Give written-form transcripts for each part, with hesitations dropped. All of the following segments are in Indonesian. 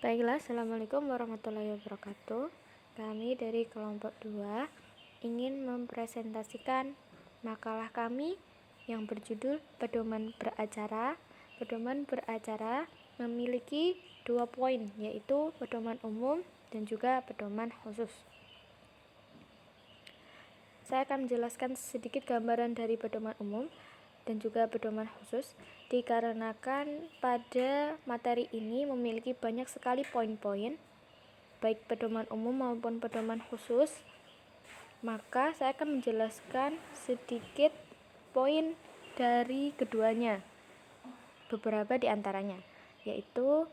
Baiklah, Assalamualaikum warahmatullahi wabarakatuh. Kami dari kelompok 2 ingin mempresentasikan makalah kami yang berjudul Pedoman Beracara. Pedoman beracara memiliki 2 poin, yaitu pedoman umum dan juga pedoman khusus. Saya akan menjelaskan sedikit gambaran dari pedoman umum dan juga pedoman khusus, dikarenakan pada materi ini memiliki banyak sekali poin-poin, baik pedoman umum maupun pedoman khusus. Maka saya akan menjelaskan sedikit poin dari keduanya, beberapa di antaranya, yaitu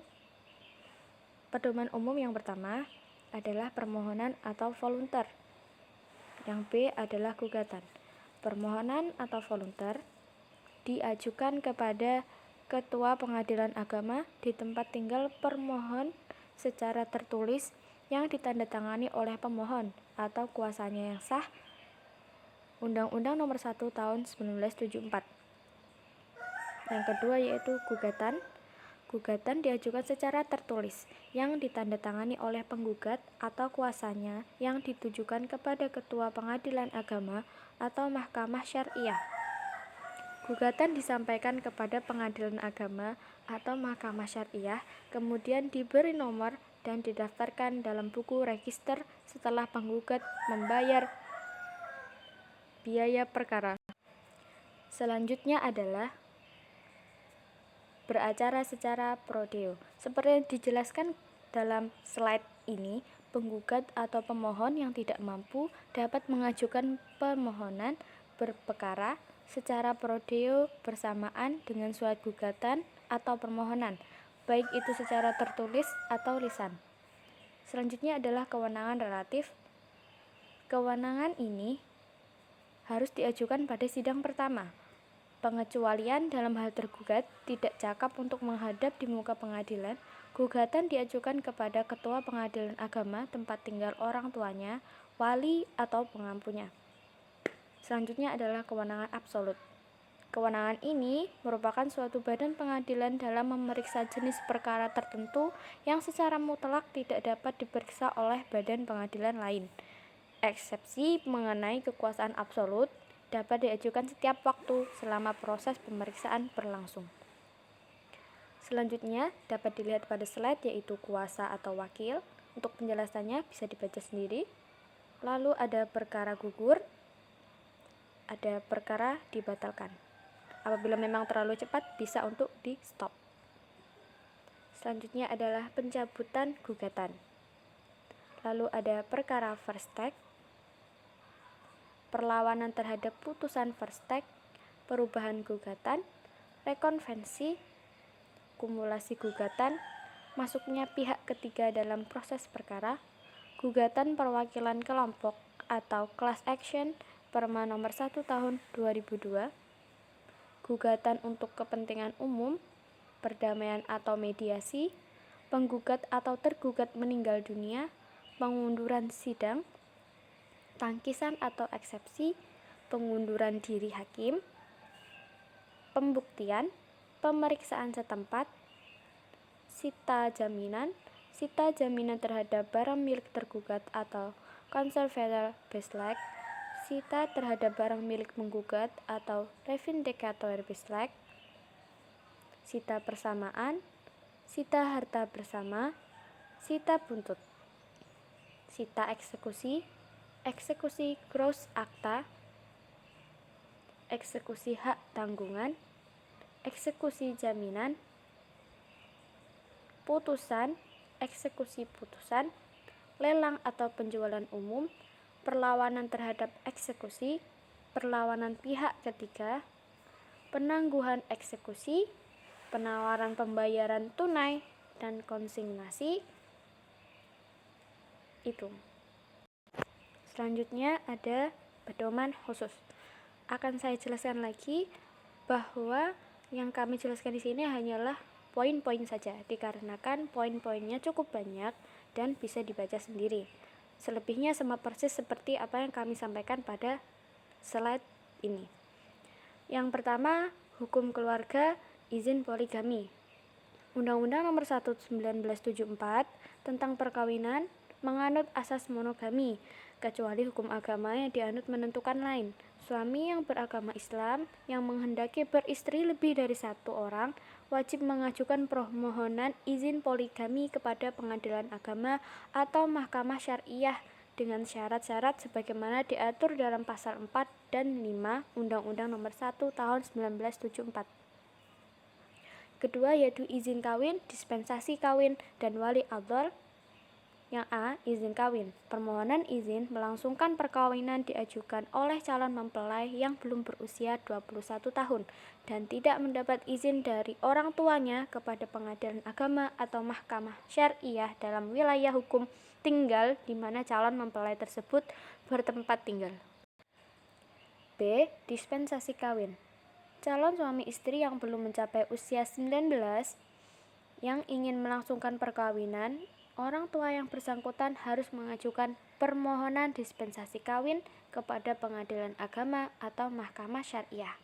pedoman umum yang pertama adalah permohonan atau volunter. Yang B adalah gugatan. Permohonan atau volunter diajukan kepada Ketua Pengadilan Agama di tempat tinggal permohon secara tertulis yang ditandatangani oleh pemohon atau kuasanya yang sah. Undang-Undang Nomor 1 Tahun 1974. Yang kedua yaitu gugatan. Gugatan diajukan secara tertulis yang ditandatangani oleh penggugat atau kuasanya yang ditujukan kepada Ketua Pengadilan Agama atau Mahkamah Syariah. Gugatan disampaikan kepada Pengadilan Agama atau Mahkamah Syariah, kemudian diberi nomor dan didaftarkan dalam buku register setelah penggugat membayar biaya perkara. Selanjutnya adalah beracara secara pro deo. Seperti yang dijelaskan dalam slide ini, penggugat atau pemohon yang tidak mampu dapat mengajukan permohonan berperkara secara pro deo bersamaan dengan surat gugatan atau permohonan, baik itu secara tertulis atau lisan. Selanjutnya adalah kewenangan relatif. Kewenangan ini harus diajukan pada sidang pertama. Pengecualian dalam hal tergugat tidak cakap untuk menghadap di muka pengadilan. Gugatan diajukan kepada Ketua Pengadilan Agama tempat tinggal orang tuanya, wali atau pengampunya. Selanjutnya adalah kewenangan absolut. Kewenangan ini merupakan suatu badan pengadilan dalam memeriksa jenis perkara tertentu yang secara mutlak tidak dapat diperiksa oleh badan pengadilan lain. Eksepsi mengenai kekuasaan absolut dapat diajukan setiap waktu selama proses pemeriksaan berlangsung. Selanjutnya dapat dilihat pada slide, yaitu kuasa atau wakil. Untuk penjelasannya bisa dibaca sendiri. Lalu ada perkara gugur, ada perkara dibatalkan. Apabila memang terlalu cepat bisa untuk di stop. Selanjutnya adalah pencabutan gugatan. Lalu ada perkara first take, perlawanan terhadap putusan first take, perubahan gugatan, rekonvensi, kumulasi gugatan, masuknya pihak ketiga dalam proses perkara, gugatan perwakilan kelompok atau class action Perma Nomor 1 Tahun 2002, gugatan untuk kepentingan umum, perdamaian atau mediasi, penggugat atau tergugat meninggal dunia, pengunduran sidang, tangkisan atau eksepsi, pengunduran diri hakim, pembuktian, pemeriksaan setempat, sita jaminan terhadap barang milik tergugat atau conservator beslag, sita terhadap barang milik menggugat atau revindicator beslag, sita persamaan, sita harta bersama, sita buntut, sita eksekusi, eksekusi gross akta, eksekusi hak tanggungan, eksekusi jaminan, putusan, eksekusi putusan, lelang atau penjualan umum, perlawanan terhadap eksekusi, perlawanan pihak ketiga, penangguhan eksekusi, penawaran pembayaran tunai, dan konsignasi. Itu. Selanjutnya ada pedoman khusus. Akan saya jelaskan lagi bahwa yang kami jelaskan di sini hanyalah poin-poin saja, dikarenakan poin-poinnya cukup banyak dan bisa dibaca sendiri. Selebihnya sama persis seperti apa yang kami sampaikan pada slide ini. Yang pertama, hukum keluarga, izin poligami. Undang-Undang Nomor 1 1974 tentang perkawinan menganut asas monogami, kecuali hukum agama yang dianut menentukan lain. Suami yang beragama Islam yang menghendaki beristri lebih dari satu orang wajib mengajukan permohonan izin poligami kepada pengadilan agama atau mahkamah syariah dengan syarat-syarat sebagaimana diatur dalam pasal 4 dan 5 Undang-Undang Nomor 1 Tahun 1974. Kedua yaitu izin kawin, dispensasi kawin, dan wali adol. Yang A. Izin kawin. Permohonan izin melangsungkan perkawinan diajukan oleh calon mempelai yang belum berusia 21 tahun dan tidak mendapat izin dari orang tuanya kepada pengadilan agama atau mahkamah syariah dalam wilayah hukum tinggal di mana calon mempelai tersebut bertempat tinggal. B. Dispensasi kawin. Calon suami istri yang belum mencapai usia 19 yang ingin melangsungkan perkawinan, orang tua yang bersangkutan harus mengajukan permohonan dispensasi kawin kepada pengadilan agama atau mahkamah syariah.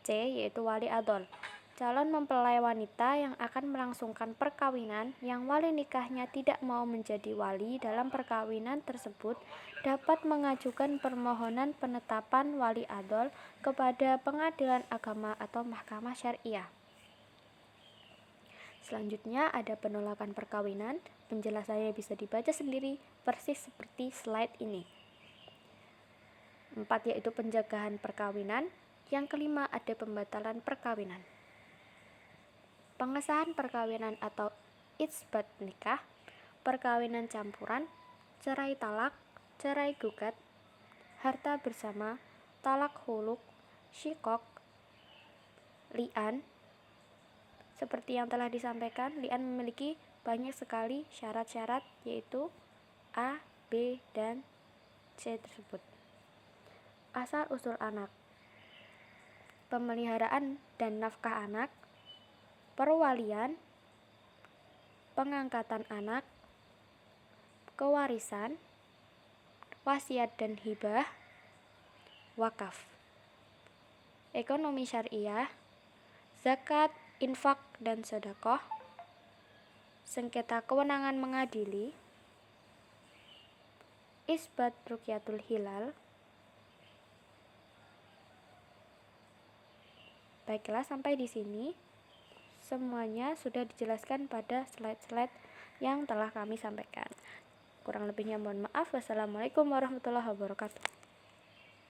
C. Yaitu wali adol. Calon mempelai wanita yang akan melangsungkan perkawinan yang wali nikahnya tidak mau menjadi wali dalam perkawinan tersebut dapat mengajukan permohonan penetapan wali adol kepada pengadilan agama atau mahkamah syariah. Selanjutnya ada penolakan perkawinan. Penjelasannya bisa dibaca sendiri persis seperti slide ini. 4 yaitu pencegahan perkawinan. Yang kelima ada pembatalan perkawinan. Pengesahan perkawinan atau itsbat nikah, perkawinan campuran, cerai talak, cerai gugat, harta bersama, talak huluk, syikok, li'an. Seperti yang telah disampaikan, li'an memiliki banyak sekali syarat-syarat yaitu A, B, dan C tersebut. Asal-usul anak, pemeliharaan dan nafkah anak, perwalian, pengangkatan anak, kewarisan, wasiat dan hibah, wakaf. Ekonomi syariah, zakat, infak dan sedekah, sengketa kewenangan mengadili, isbat rukyatul hilal. Baiklah, sampai di sini semuanya sudah dijelaskan pada slide-slide yang telah kami sampaikan. Kurang lebihnya mohon maaf. Wassalamualaikum warahmatullahi wabarakatuh.